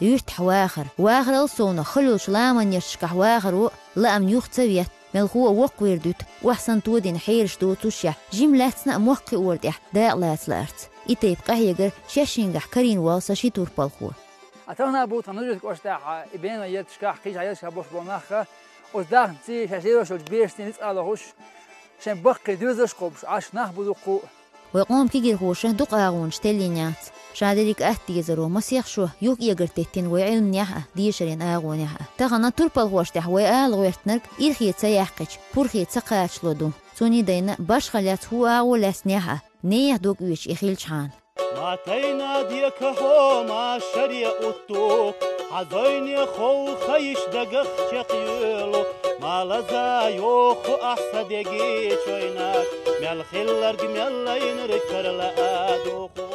يرتح واخر الصونة خلوش لامان يشكح واخر لأم يختويت ملخو وقوير دوت وحسن تودين حيرش دوت وشيح جملاتنا موقع وردح داقلات لارت إتيب قهيجر شاشينجح كرين والسا شيتور بالخو أتونا بوت نجد كوشتاح إبين يتشكح قيش عيش كبوش بوناخا وزداخ تي شاشيروش وجبيرستين نسألهوش شن بقي دوزش قبش عش نهبو قو ويقوم كيجي خوشه دق آغون شتلينيات شادريك أهتيزرو مسيخ شو يوك يقرتتين ويعلم نيحة ديشرين آغون يحة تغنى تربال غوشتح ويقال غويرتنرك إرخيت سيحقش بورخيت سقاش لدو توني دينا باش خليات هو آغو لاس نيحة نيح دوك ويش إخيل شحان ماتينا ديك هو ما شريع أطوك حزيني خو خيش دقخ شقيلو ما لزا يوخو أحسد يجي شويناك مال خلر جميل ينركر لأدوخو